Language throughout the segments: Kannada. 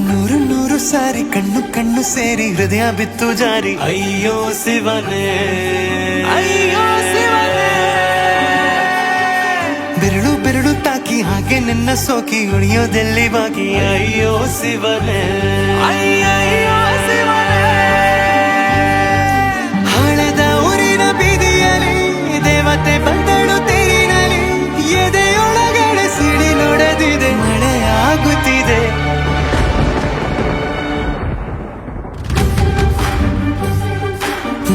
ನೂರು ನೂರು ಸಾರಿ ಕಣ್ಣು ಕಣ್ಣು ಸೇರಿ ಹೃದಯ ಬಿತ್ತು ಜಾರಿ. ಅಯ್ಯೋ ಶಿವನೇ, ಅಯ್ಯೋ ಶಿವನೇ. ಬೆರಳು ಬೆರಳು ತಾಕಿ ಹಾಗೆ ನಿನ್ನ ಸೋಕಿ ಉಳಿಯೋದೆಲ್ಲಿ ಬಾಕಿ. ಅಯ್ಯೋ ಶಿವನೇ, ಅಯ್ಯಯ್ಯೋ ಶಿವನೇ. ಹಳೆದ ಊರಿನ ಬೀದಿಯಲ್ಲಿ ದೇವತೆ ಬಂದಳು ತೇರಿನಲ್ಲಿ. ಎದೆಯೊಳಗಡೆ ಸಿಡಿ ನೋಡದಿದೆ, ಮಳೆ ಆಗುತ್ತಿದೆ.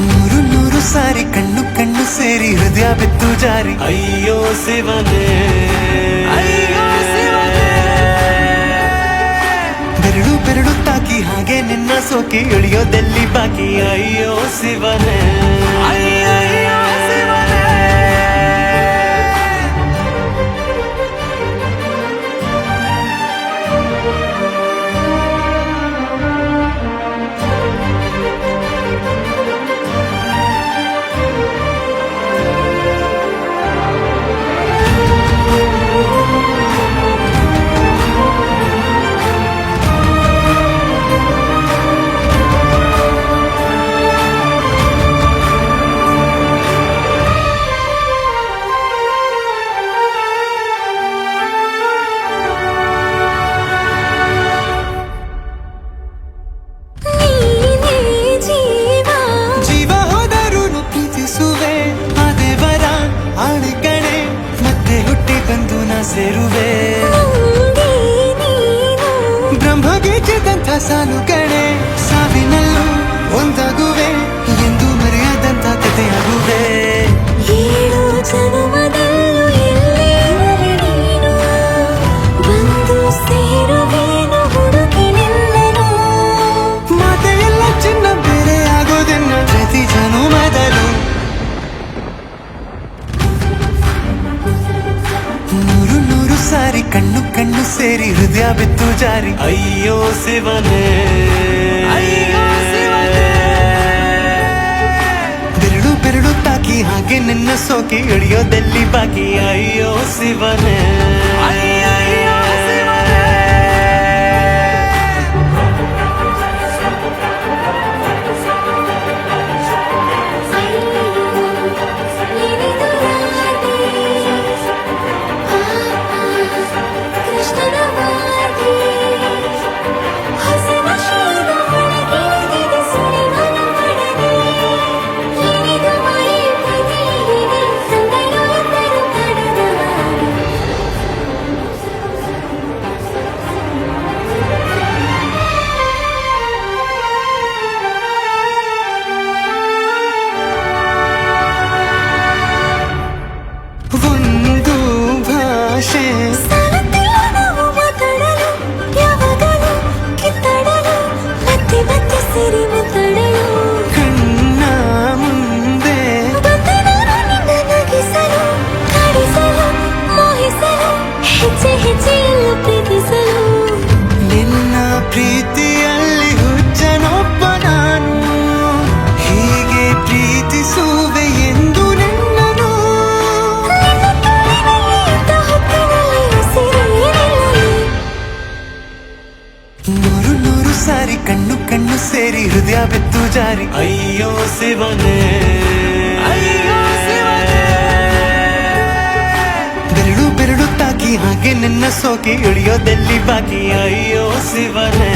ನೂರು ನೂರು ಸಾರಿ ಕಣ್ಣು ಕಣ್ಣು ಸೇರಿ ಹೃದಯ ಬಿತ್ತು ಜಾರಿ. ಅಯ್ಯೋ ಶಿವನೇ, ಅಯ್ಯೋ ಶಿವನೇ. ಬೆರಳು ಬೆರಳು ತಾಕಿ ಹಾಗೆ ನಿನ್ನ ಸೋಕಿ ಇಳಿಯೋದೆಲ್ಲಿ ಬಾಕಿ. ಅಯ್ಯೋ ಶಿವನೇ, ಅಯ್ಯಯ್ಯೋ ಶಿವನೇ. ಸೇರುವೆ ಬ್ರಹ್ಮಗೀಚಿದಂಥ ಸಾಲು ಕಣೆ. ಸಾವಿನಲ್ಲೂ ಒಂದಾಗುವೆ ಎಂದು ಮರೆಯದಂಥ ಕಥೆಯಾಗುವೆ. ಏಳು ಜನುಮದಲ್ಲೂ ಎಲ್ಲೇ ನೀನು ಬಂದು ಸೇರುವೇನು ಹುಡುಕಿ ನಿನ್ನನು. ಮಾತೆಯೆಲ್ಲ ಚಿನ್ನ ಬೇರೆ ಆಗೋದನ್ನ ಪ್ರತಿ ಜನುಮದಲ್ಲೂ. ನೂರು ನೂರು ಸಾರಿ ಕಣ್ಣು ಕಣ್ಣು ಸೇರಿ ಹೃದಯ ಬಿತ್ತು ಜಾರಿ. ಅಯ್ಯೋ ಶಿವನೇ, ಅಯ್ಯೋ ಶಿವನೇ. ಬೆರಳು ಬೆರಳು ತಾಕಿ ಹಾಗೆ ನಿನ್ನ ಸೋಕಿ ಇಳಿಯೋದೆಲ್ಲಿ ಬಾಕಿ. ಅಯ್ಯೋ ಶಿವನೇ, ಅಯ್ಯಯ್ಯೋ ಶಿವನೇ. ಒಂದು ಭಾಷೆ ಮಾತಾಡಲು ಯಾವಾಗಲೂ ಕಿತ್ತಾಡಲು ಮತ್ತೆ ಮತ್ತೆ ಸಿರಿ ಮಾತಾಡಲು. ಕಣ್ಣ ಮುಂದೆ ಬಂದೆ ನಾನು ನಿನ್ನ ನಗಿಸಲು, ಕಾಡಿಸಲು, ಮೋಹಿಸಲು, ಹೆಜ್ಜೆ ಹೆಜ್ಜೆಯಲ್ಲೂ ಪ್ರೀತಿಸಲು. ನಿನ್ನ ಪ್ರೀತಿಯಲ್ಲಿ ಹುಚ್ಚನೊಬ್ಬ ನಾನು. ಹೀಗೆ ಪ್ರೀತಿಸುವೆ ಎಂದು ನಿನ್ನನು. ನೂರು ನೂರು ಸಾರಿ ಕಣ್ಣು ಕಣ್ಣು ಸೇರಿ ಹೃದಯ ಬಿತ್ತು ಜಾರಿ. ಅಯ್ಯೋ ಶಿವನೇ, ಅಯ್ಯೋ ಶಿವನೇ. ಬೆರಳು ಬೆರಳು ತಾಕಿ ಹಾಗೆ ನಿನ್ನ ಸೋಕಿ ಇಳಿಯೋದೆಲ್ಲಿ ಬಾಕಿ. ಅಯ್ಯೋ ಶಿವನೇ.